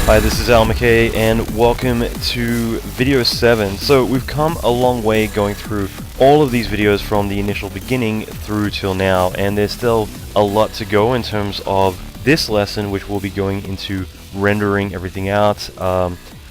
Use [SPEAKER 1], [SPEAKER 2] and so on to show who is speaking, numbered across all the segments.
[SPEAKER 1] Hi, this is Alan Mackay and welcome to video 7. So we've come a long way going through all of these videos from the initial beginning through till now, and there's still a lot to go in terms of this lesson, which will be going into rendering everything out,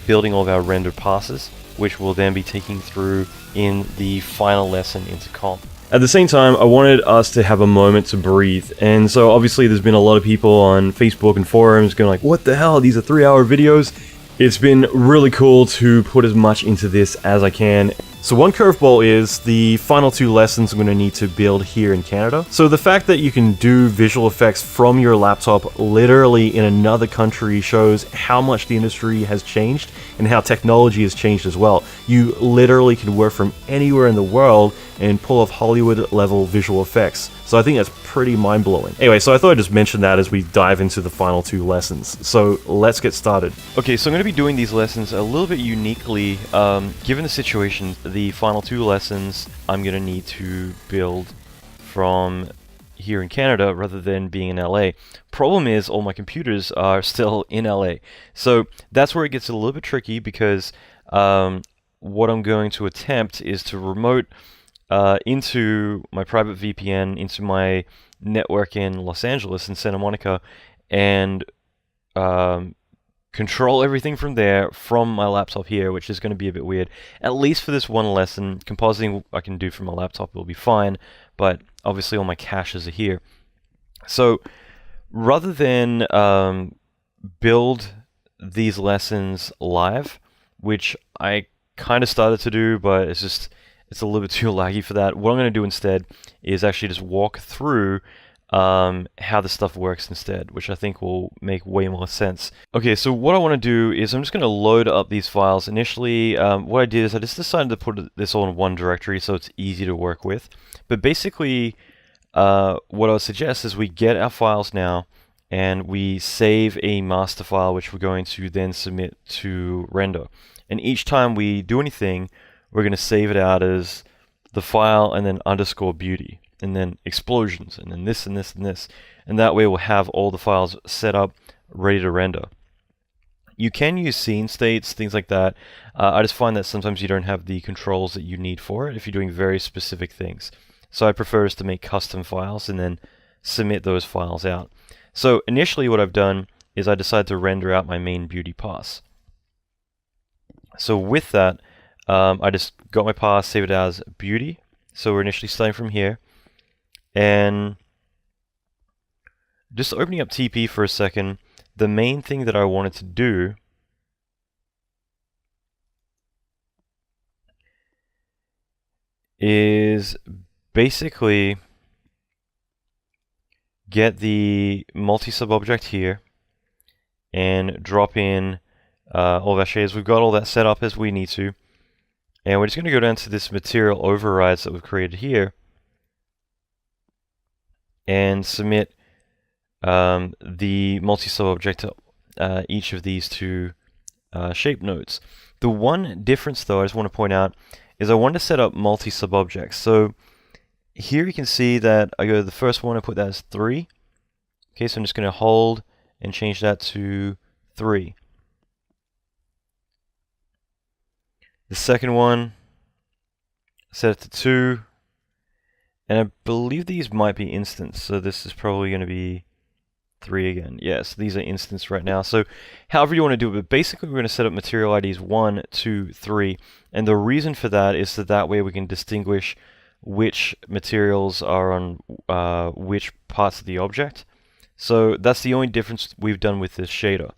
[SPEAKER 1] building all of our render passes, which we'll then be taking through in the final lesson into comp. At the same time, I wanted us to have a moment to breathe, and so obviously there's been a lot of people on Facebook and forums going like, what the hell, these are 3-hour videos? It's been really cool to put as much into this as I can. So one curveball is the final 2 lessons I'm going to need to build here in Canada. So the fact that you can do visual effects from your laptop literally in another country shows how much the industry has changed and how technology has changed as well. You literally can work from anywhere in the world and pull off Hollywood level visual effects. So I think that's pretty mind-blowing. Anyway, so I thought I'd just mention that as we dive into the final 2 lessons. So let's get started. Okay, so I'm going to be doing these lessons a little bit uniquely. Given the situation, the final 2 lessons I'm going to need to build from here in Canada rather than being in LA. Problem is, all my computers are still in LA. So that's where it gets a little bit tricky because what I'm going to attempt is to remote into my private VPN, into my network in Los Angeles and Santa Monica, and control everything from there from my laptop here, which is going to be a bit weird. At least for this one lesson, compositing I can do from my laptop will be fine, but obviously all my caches are here. So rather than build these lessons live, which I kind of started to do, but it's a little bit too laggy for that. What I'm going to do instead is actually just walk through how the stuff works instead, which I think will make way more sense. Okay, so what I want to do is I'm just going to load up these files. Initially, what I did is I just decided to put this all in one directory so it's easy to work with. But basically, what I would suggest is we get our files now and we save a master file, which we're going to then submit to render. And each time we do anything, we're going to save it out as the file and then underscore beauty and then explosions and then this and this and this. And that way we'll have all the files set up, ready to render. You can use scene states, things like that. I just find that sometimes you don't have the controls that you need for it if you're doing very specific things. So I prefer is to make custom files and then submit those files out. So initially what I've done is I decided to render out my main beauty pass. So with that, I just got my pass, saved it as beauty. So we're initially starting from here. And just opening up TP for a second, the main thing that I wanted to do is basically get the multi-sub object here and drop in all of our shaders. We've got all that set up as we need to. And we're just going to go down to this material overrides that we've created here and submit the multi-sub object to each of these 2 shape nodes. The one difference though I just want to point out is I want to set up multi-sub objects. So here you can see that I go to the first one, I put that as 3. Okay, so I'm just going to hold and change that to 3. The second one, set it to 2, and I believe these might be instants, so this is probably going to be 3 again. Yes, these are instants right now. So however you want to do it, but basically we're going to set up material IDs 1, 2, 3, and the reason for that is that way we can distinguish which materials are on which parts of the object. So that's the only difference we've done with this shader.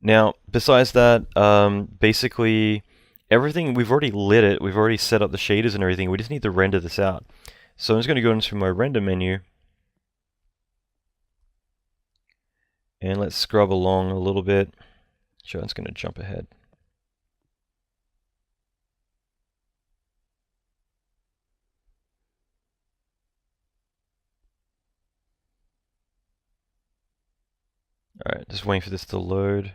[SPEAKER 1] Now, besides that, basically everything, we've already lit it, we've already set up the shaders and everything, we just need to render this out. So I'm just going to go into my render menu, and let's scrub along a little bit. Sure, it's going to jump ahead. Alright, just waiting for this to load.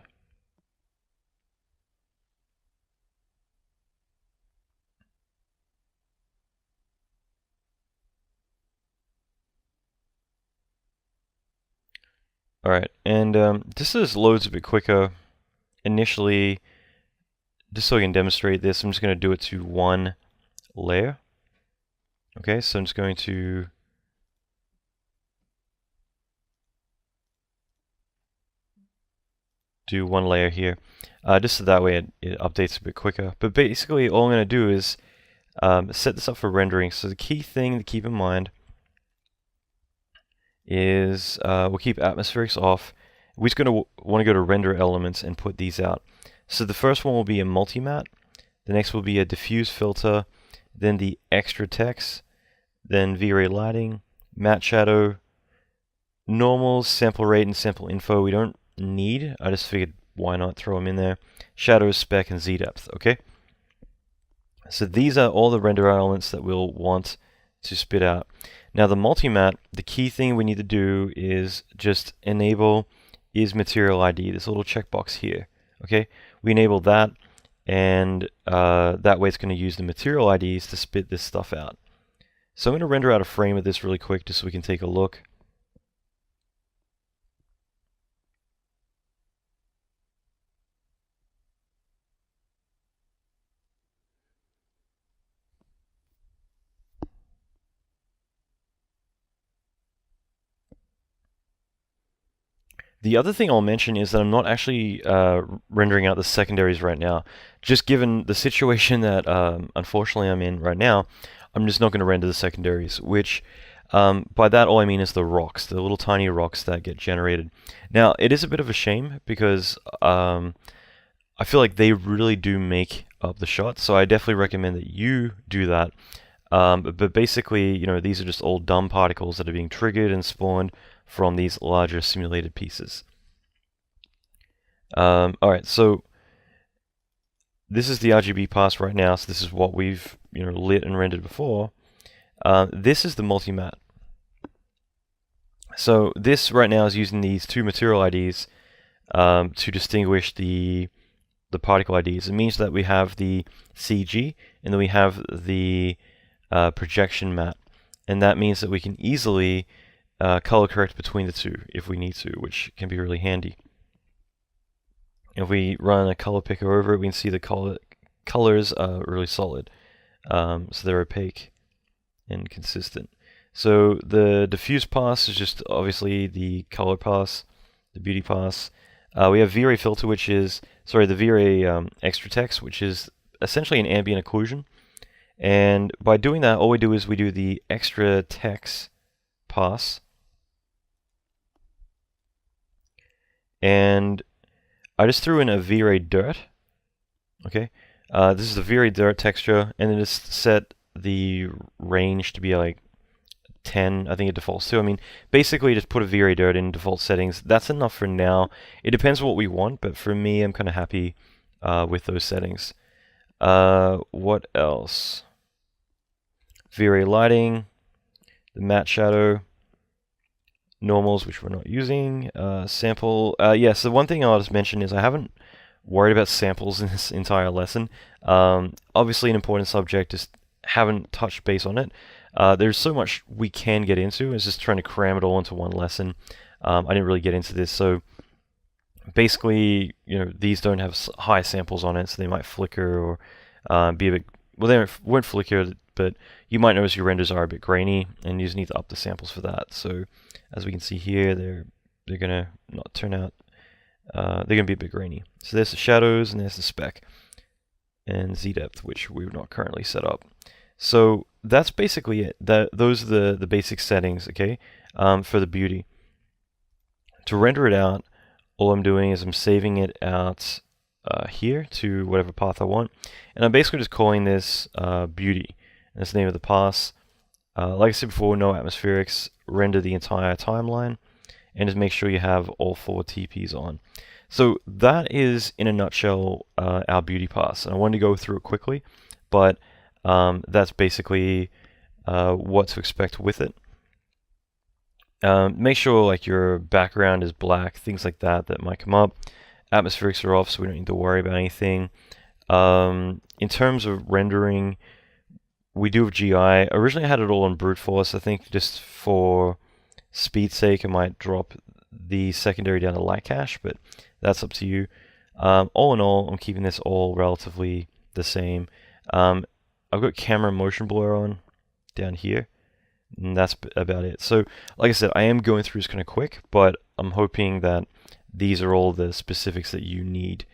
[SPEAKER 1] Alright, and this is loads a bit quicker. Initially, just so I can demonstrate this, I'm just going to do it to one layer. Okay, so I'm just going to do one layer here, just so that way it updates a bit quicker. But basically, all I'm going to do is set this up for rendering. So the key thing to keep in mind is we'll keep atmospherics off. We're just going to want to go to render elements and put these out. So the first one will be a multi-matte, the next will be a diffuse filter, then the extra text, then V-Ray lighting, matte shadow, normals, sample rate, and sample info we don't need. I just figured why not throw them in there. Shadow, spec, and Z-depth, okay? So these are all the render elements that we'll want to spit out. Now the multi-matte, the key thing we need to do is just enable is material ID, this little checkbox here, okay? We enable that, and that way it's going to use the material IDs to spit this stuff out. So I'm going to render out a frame of this really quick just so we can take a look. The other thing I'll mention is that I'm not actually rendering out the secondaries right now. Just given the situation that unfortunately I'm in right now, I'm just not going to render the secondaries, which by that all I mean is the rocks, the little tiny rocks that get generated. Now, it is a bit of a shame because I feel like they really do make up the shot, so I definitely recommend that you do that. But basically, you know, these are just all dumb particles that are being triggered and spawned from these larger simulated pieces. Alright, so this is the RGB pass right now, so this is what we've lit and rendered before. This is the multi-matte. So this right now is using these two material IDs to distinguish the particle IDs. It means that we have the CG and then we have the projection matte, and that means that we can easily color correct between the two if we need to, which can be really handy. If we run a color picker over it, we can see the colors are really solid, so they're opaque and consistent. So the diffuse pass is just obviously the color pass, the beauty pass. We have V-Ray filter, which is, sorry, the V-Ray extra text, which is essentially an ambient occlusion. And by doing that, all we do is we do the extra text pass. And I just threw in a V-Ray dirt. Okay, this is the V-Ray dirt texture, and then just set the range to be like 10, I think it defaults to. I mean, basically just put a V-Ray dirt in default settings. That's enough for now. It depends on what we want, but for me, I'm kind of happy with those settings. What else? V-Ray lighting, the matte shadow, normals, which we're not using, sample. Yes, the one thing I'll just mention is I haven't worried about samples in this entire lesson. Obviously an important subject, just haven't touched base on it. There's so much we can get into. It's just trying to cram it all into one lesson. I didn't really get into this, so basically, these don't have high samples on it, so they might flicker or be a bit, well, they won't flicker, but you might notice your renders are a bit grainy, and you just need to up the samples for that. So as we can see here, they're gonna not turn out, they're gonna be a bit grainy. So there's the shadows, and there's the spec, and Z-depth, which we've not currently set up. So that's basically it. Those are the basic settings, okay, for the beauty. To render it out, all I'm doing is I'm saving it out here to whatever path I want, and I'm basically just calling this beauty. And that's the name of the pass. Like I said before, no atmospherics, render the entire timeline, and just make sure you have all 4 TPs on. So that is, in a nutshell, our beauty pass. And I wanted to go through it quickly, but that's basically what to expect with it. Make sure like your background is black, things like that might come up. Atmospherics are off, so we don't need to worry about anything. In terms of rendering, we do have GI. Originally I had it all on brute force. I think just for speed's sake I might drop the secondary down to light cache, but that's up to you. All in all, I'm keeping this all relatively the same. I've got camera motion blur on down here, and that's about it. So, like I said, I am going through this kind of quick, but I'm hoping that these are all the specifics that you need.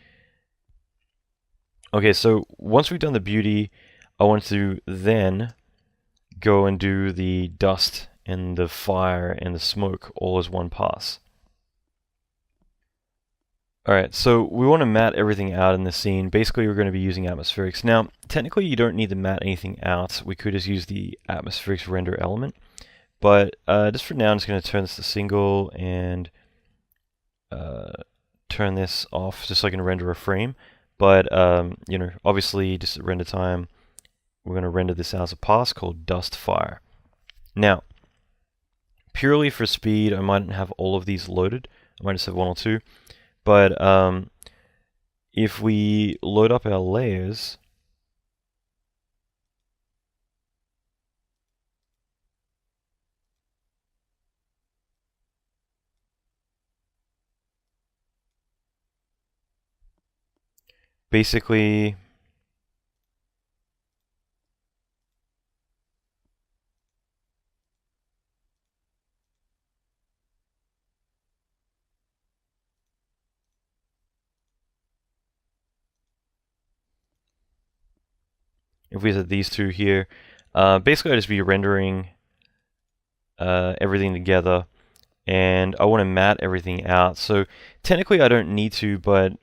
[SPEAKER 1] Okay, so once we've done the beauty, I want to then go and do the dust and the fire and the smoke all as one pass. Alright, so we want to matte everything out in the scene. Basically, we're going to be using atmospherics. Now, technically, you don't need to matte anything out. We could just use the atmospherics render element. But just for now, I'm just going to turn this to single and turn this off just so I can render a frame. But, you know, obviously, just at render time, we're going to render this out as a pass called dust fire. Now, purely for speed, I mightn't have all of these loaded. I might just have one or two. But if we load up our layers, basically if we set these two here, basically I just be rendering everything together, and I want to matte everything out. So technically I don't need to, but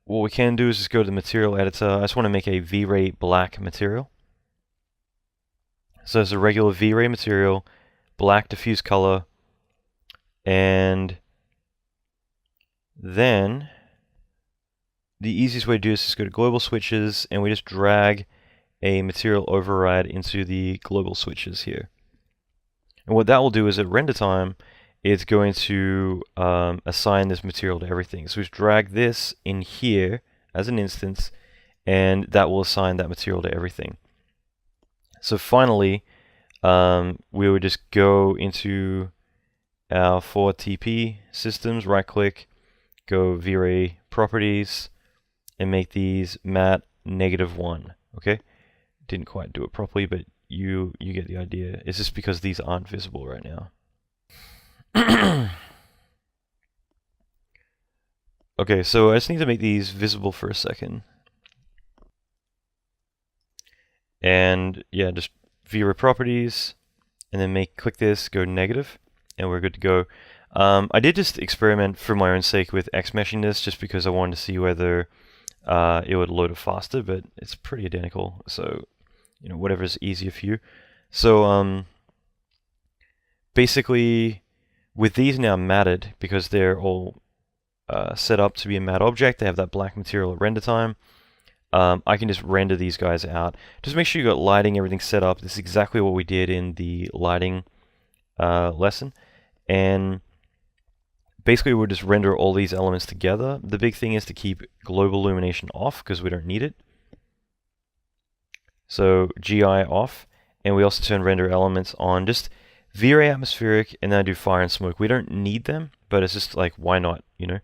[SPEAKER 1] what we can do is just go to the material editor. I just want to make a V-Ray black material. So it's a regular V-Ray material, black diffuse color, and then the easiest way to do this is go to global switches, and we just drag a material override into the global switches here. And what that will do is at render time, it's going to assign this material to everything. So we just drag this in here as an instance, and that will assign that material to everything. So finally, we would just go into our 4TP systems, right click, go V-Ray properties, and make these matte -1. Okay, didn't quite do it properly, but you get the idea. It's just because these aren't visible right now. Okay, so I just need to make these visible for a second. And yeah, just V-Ray properties, and then click this, go negative, and we're good to go. I did just experiment for my own sake with X-meshing this, just because I wanted to see whether it would load it faster, but it's pretty identical, so you know, whatever's easier for you. So basically, with these now matted, because they're all set up to be a matte object, they have that black material at render time, I can just render these guys out. Just make sure you got lighting, everything set up. This is exactly what we did in the lighting lesson. And basically we'll just render all these elements together. The big thing is to keep global illumination off, because we don't need it. So GI off, and we also turn render elements on. Just V-Ray atmospheric, and then I do fire and smoke. We don't need them, but it's just like, why not, you know?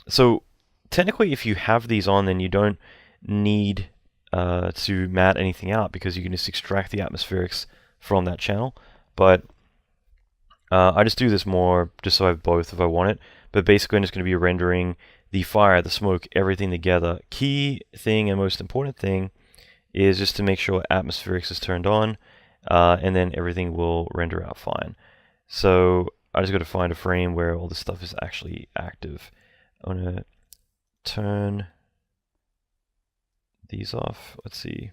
[SPEAKER 1] So technically, if you have these on, then you don't need to matte anything out, because you can just extract the atmospherics from that channel. But I just do this more just so I have both if I want it. But basically, I'm just going to be rendering the fire, the smoke, everything together. Key thing and most important thing is just to make sure atmospherics is turned on, and then everything will render out fine. So I just got to find a frame where all this stuff is actually active. I'm going to turn these off. Let's see.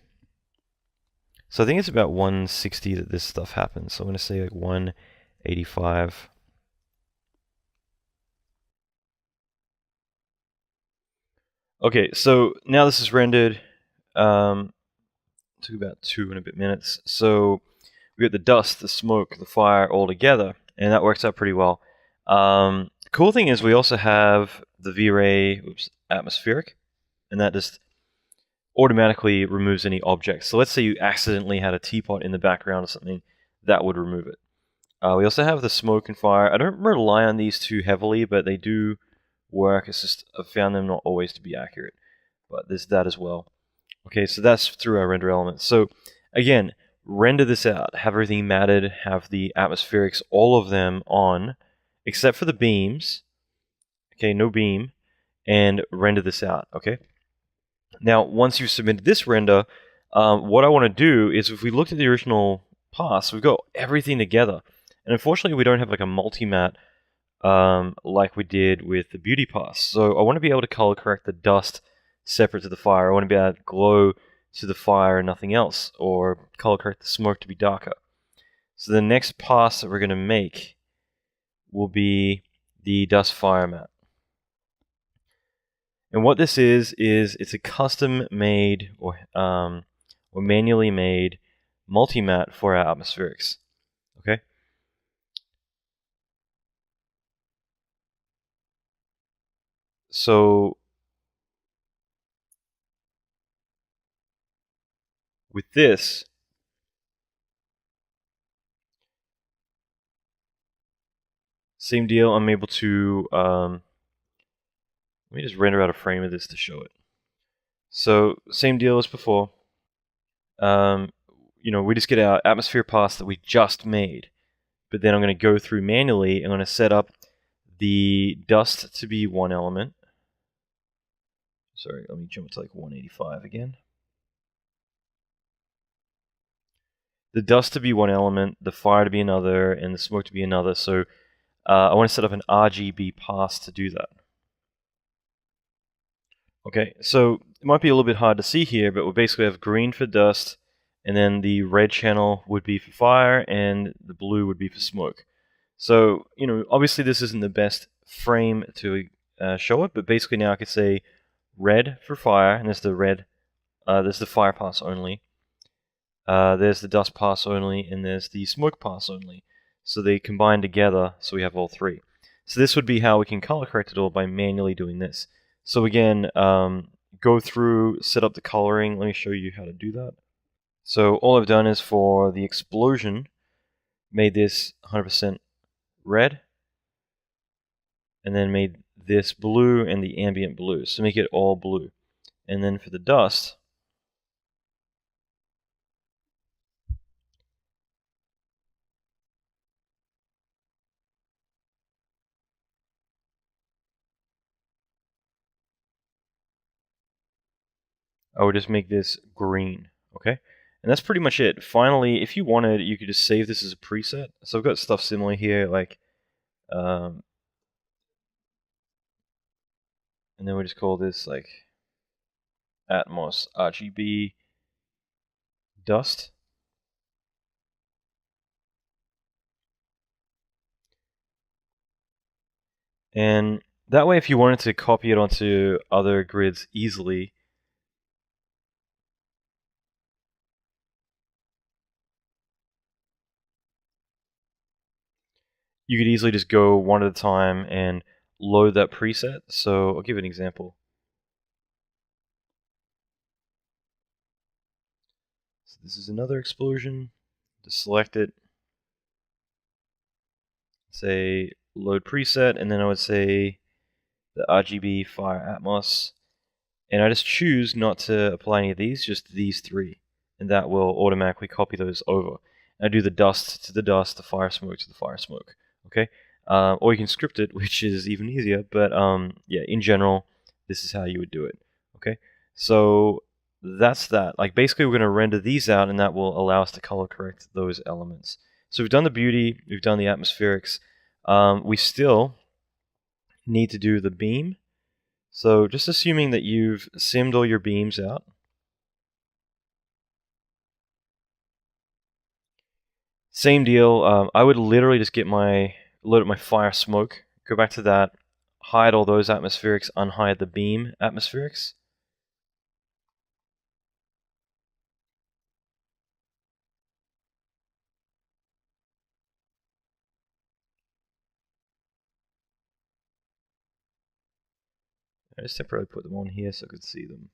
[SPEAKER 1] So I think it's about 160 that this stuff happens. So I'm going to say like 185. Okay, so now this is rendered. Took about 2 and a bit minutes. So we got the dust, the smoke, the fire all together, and that works out pretty well. Cool thing is we also have the V-Ray atmospheric, and that just automatically removes any objects. So let's say you accidentally had a teapot in the background or something, that would remove it. We also have the smoke and fire. I don't rely on these too heavily, but they do work. It's just I've found them not always to be accurate. But there's that as well. Okay, so that's through our render elements. So again, render this out. Have everything matted, have the atmospherics, all of them on, except for the beams. Okay, no beam. And render this out, okay? Now, once you've submitted this render, what I want to do is if we looked at the original pass, we've got everything together. And unfortunately, we don't have like a multi-matte like we did with the beauty pass. So I want to be able to color correct the dust separate to the fire. I want to be able to glow to the fire and nothing else, or color correct the smoke to be darker. So the next pass that we're going to make will be the dust fire matte. And what this is it's a custom made or manually made multi-matte for our atmospherics. Okay. So with this, same deal. I'm able to let me just render out a frame of this to show it. So same deal as before. We just get our atmosphere pass that we just made, but then I'm going to go through manually. I'm going to set up the dust to be one element. Sorry, let me jump to like 185 again. The dust to be one element, the fire to be another, and the smoke to be another. So I want to set up an RGB pass to do that. Okay, so it might be a little bit hard to see here, but we basically have green for dust, and then the red channel would be for fire, and the blue would be for smoke. So, obviously this isn't the best frame to show it, but basically now I could say red for fire, and there's the red, there's the fire pass only. There's the dust pass only, and there's the smoke pass only. So they combine together, so we have all three. So this would be how we can color correct it all by manually doing this. So again, go through, set up the coloring. Let me show you how to do that. So all I've done is for the explosion, made this 100% red, and then made this blue and the ambient blue. So make it all blue. And then for the dust, I would just make this green, okay? And that's pretty much it. Finally, if you wanted, you could just save this as a preset. So I've got stuff similar here, like, and then we just call this like Atmos RGB dust. And that way, if you wanted to copy it onto other grids easily, you could easily just go one at a time and load that preset. So I'll give an example. So this is another explosion. Just select it, say load preset, and then I would say the RGB Fire Atmos, and I just choose not to apply any of these, just these three, and that will automatically copy those over. And I do the dust to the dust, the fire smoke to the fire smoke. Okay, or you can script it, which is even easier. But yeah, in general, this is how you would do it. Okay, so that's that. Like basically, we're going to render these out, and that will allow us to color correct those elements. So we've done the beauty, we've done the atmospherics. We still need to do the beam. So just assuming that you've simmed all your beams out. Same deal. I would literally just load up my fire smoke, go back to that, hide all those atmospherics, unhide the beam atmospherics. I just temporarily put them on here so I could see them.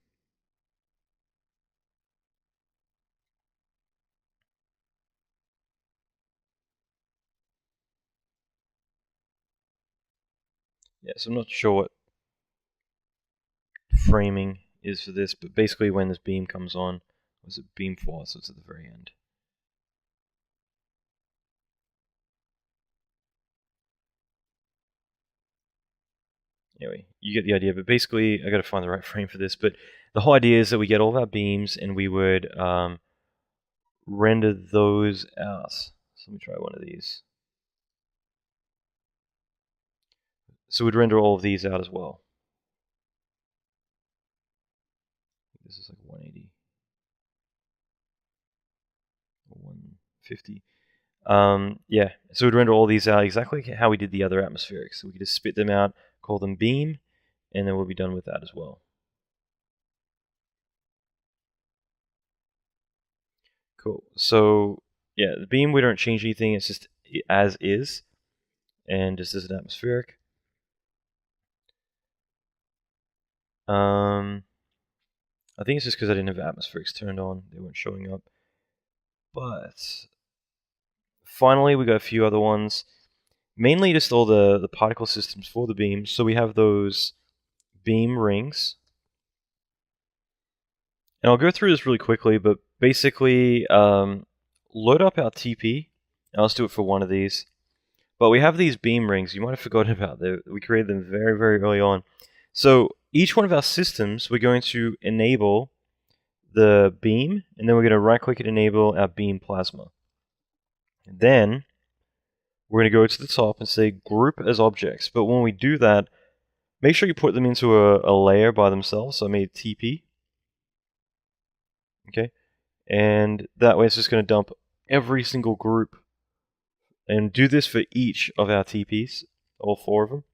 [SPEAKER 1] Yeah, so I'm not sure what framing is for this, but basically when this beam comes on, was it beam 4, so it's at the very end. Anyway, you get the idea, but basically I got to find the right frame for this, but the whole idea is that we get all of our beams and we would render those out. So let me try one of these. So we'd render all of these out as well. This is like 180 or 150. Yeah, so we'd render all these out exactly how we did the other atmospherics. So we could just spit them out, call them beam, and then we'll be done with that as well. Cool. So yeah, the beam, we don't change anything. It's just as is, and just as an atmospheric. I think it's just because I didn't have atmospherics turned on. They weren't showing up. But finally, we got a few other ones. Mainly just all the particle systems for the beam. So we have those beam rings. And I'll go through this really quickly, but basically load up our TP. And let's do it for one of these. But we have these beam rings. You might have forgotten about them. We created them very, very early on. So each one of our systems, we're going to enable the beam, and then we're going to right-click and enable our beam plasma. And then we're going to go to the top and say group as objects. But when we do that, make sure you put them into a layer by themselves. So I made TP. Okay. And that way it's just going to dump every single group. And do this for each of our TPs, all 4 of them.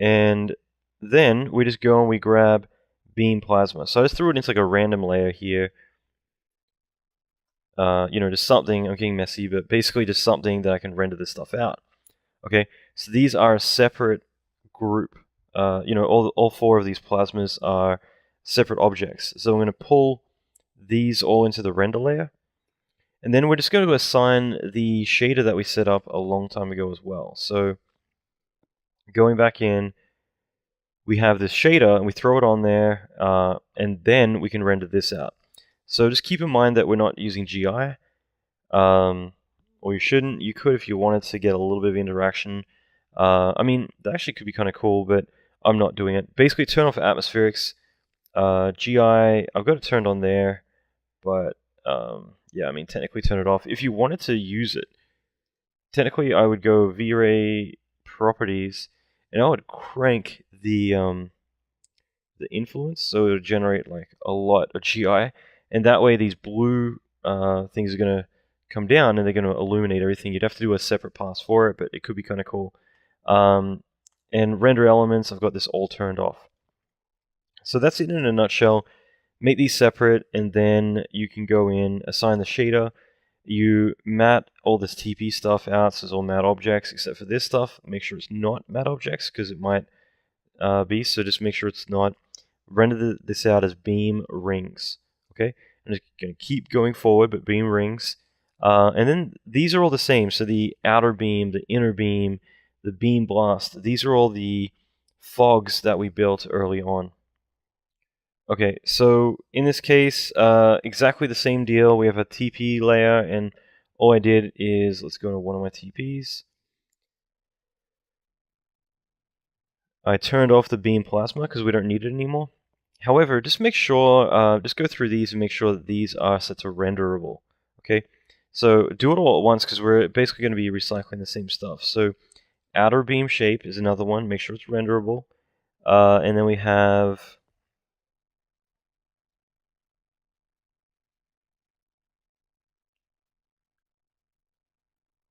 [SPEAKER 1] And then we just go and we grab beam plasma. So I just threw it into like a random layer here. Just something, I'm getting messy, but basically just something that I can render this stuff out. Okay, so these are a separate group. All 4 of these plasmas are separate objects. So I'm going to pull these all into the render layer. And then we're just going to assign the shader that we set up a long time ago as well. So going back in, we have this shader and we throw it on there, and then we can render this out. So just keep in mind that we're not using GI, or you shouldn't. You could if you wanted to get a little bit of interaction. I mean, that actually could be kind of cool, but I'm not doing it. Basically, turn off atmospherics. GI, I've got it turned on there, but yeah, I mean, technically turn it off. If you wanted to use it, technically I would go V-Ray properties, and I would crank the influence, so it would generate like a lot of GI, and that way these blue things are going to come down and they're going to illuminate everything. You'd have to do a separate pass for it, but it could be kind of cool. And render elements, I've got this all turned off. So that's it in a nutshell. Make these separate, and then you can go in, assign the shader. You mat all this TP stuff out, so it's all mat objects, except for this stuff. Make sure it's not mat objects, because it might be, so just make sure it's not. Render this out as beam rings. Okay, I'm just going to keep going forward, but beam rings. And then these are all the same. So the outer beam, the inner beam, the beam blast, these are all the fogs that we built early on. Okay, so in this case, exactly the same deal. We have a TP layer, and all I did is, let's go to one of my TPs. I turned off the beam plasma because we don't need it anymore. However, just make sure, just go through these and make sure that these are set to renderable. Okay, so do it all at once because we're basically going to be recycling the same stuff. So outer beam shape is another one. Make sure it's renderable. And then we have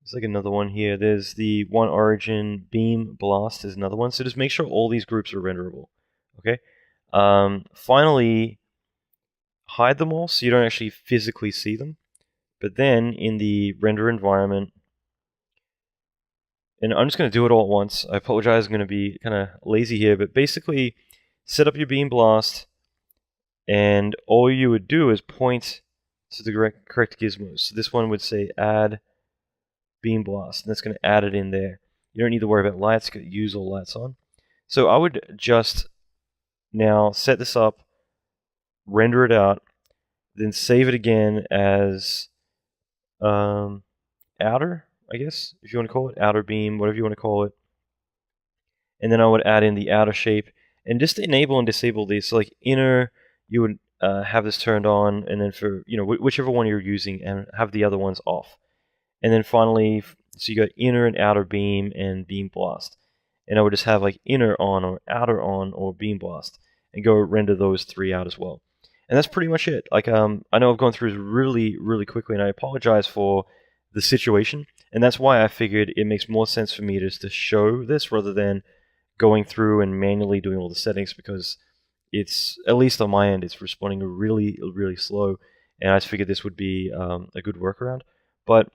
[SPEAKER 1] there's like another one here. There's the one origin beam blast is another one. So just make sure all these groups are renderable. Okay. Finally, hide them all so you don't actually physically see them. But then in the render environment, and I'm just going to do it all at once. I apologize, I'm going to be kind of lazy here, but basically set up your beam blast, and all you would do is point to the correct gizmos. So this one would say add beam blast, and that's going to add it in there. You don't need to worry about lights, use all lights on. So I would just now set this up, render it out, then save it again as outer, I guess, if you want to call it, outer beam, whatever you want to call it. And then I would add in the outer shape, and just to enable and disable these. So like inner, you would have this turned on, and then for whichever one you're using, and have the other ones off. And then finally, so you got inner and outer beam and beam blast. And I would just have like inner on or outer on or beam blast, and go render those 3 out as well. And that's pretty much it. Like I know I've gone through this really quickly, and I apologize for the situation. And that's why I figured it makes more sense for me just to show this rather than going through and manually doing all the settings, because it's, at least on my end, it's responding really slow, and I just figured this would be a good workaround. But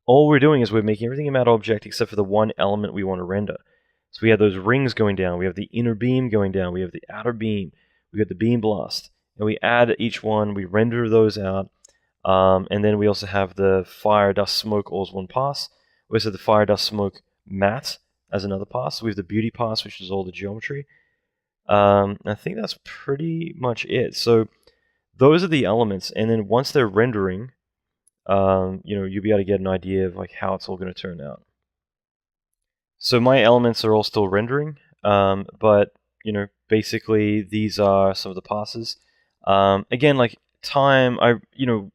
[SPEAKER 1] all we're doing is we're making everything a matter object except for the one element we want to render. So we have those rings going down, we have the inner beam going down, we have the outer beam, we got the beam blast, and we add each one, we render those out, and then we also have the fire, dust, smoke all as one pass. We also have the fire, dust, smoke matte as another pass. So we have the beauty pass, which is all the geometry. I think that's pretty much it. So those are the elements, and then once they're rendering, you'll be able to get an idea of like how it's all going to turn out. So my elements are all still rendering, but basically these are some of the passes. Again, like time,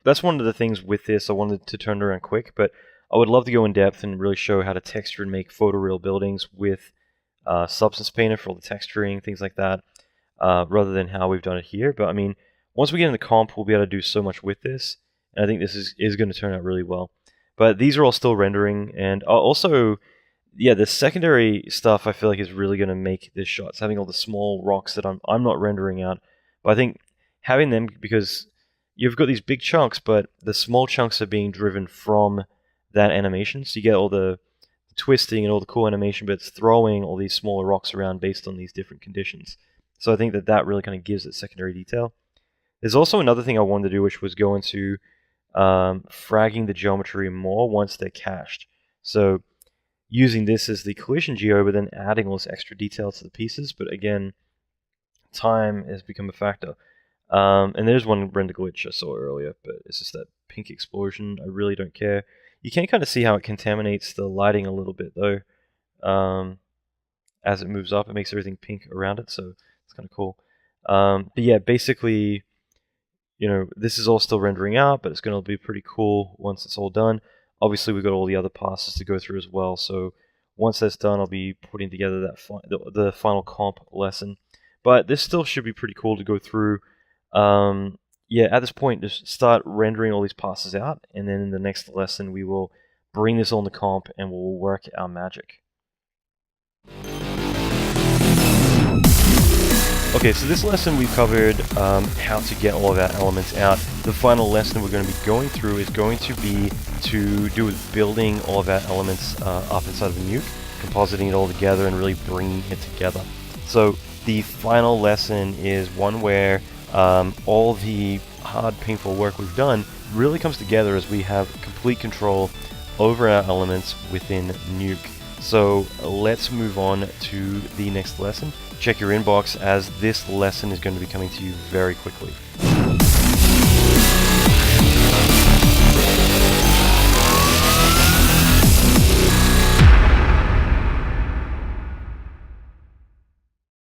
[SPEAKER 1] that's one of the things with this. I wanted to turn it around quick, but I would love to go in depth and really show how to texture and make photoreal buildings with Substance Painter for all the texturing, things like that, rather than how we've done it here. But I mean, once we get in the comp, we'll be able to do so much with this, and I think this is going to turn out really well. But these are all still rendering, and also, yeah, the secondary stuff I feel like is really going to make this shot. It's having all the small rocks that I'm not rendering out, but I think having them, because you've got these big chunks, but the small chunks are being driven from that animation, so you get all the twisting and all the cool animation, but it's throwing all these smaller rocks around based on these different conditions. So I think that really kind of gives it secondary detail. There's also another thing I wanted to do, which was go into fragging the geometry more once they're cached. So using this as the collision geo, but then adding all this extra detail to the pieces. But again, time has become a factor. And there's one render glitch I saw earlier, but it's just that pink explosion. I really don't care. You can kind of see how it contaminates the lighting a little bit, though. As it moves up, it makes everything pink around it, so it's kind of cool. But yeah, basically, this is all still rendering out, but it's going to be pretty cool once it's all done. Obviously, we've got all the other passes to go through as well, so once that's done, I'll be putting together the final comp lesson. But this still should be pretty cool to go through. Yeah, at this point, just start rendering all these passes out, and then in the next lesson, we will bring this on the comp and we'll work our magic. Okay, so this lesson we've covered how to get all of our elements out. The final lesson we're going to be going through is going to be to do with building all of our elements up inside of a nuke, compositing it all together and really bringing it together. So the final lesson is one where all the hard, painful work we've done really comes together as we have complete control over our elements within Nuke. So let's move on to the next lesson. Check your inbox, as this lesson is going to be coming to you very quickly.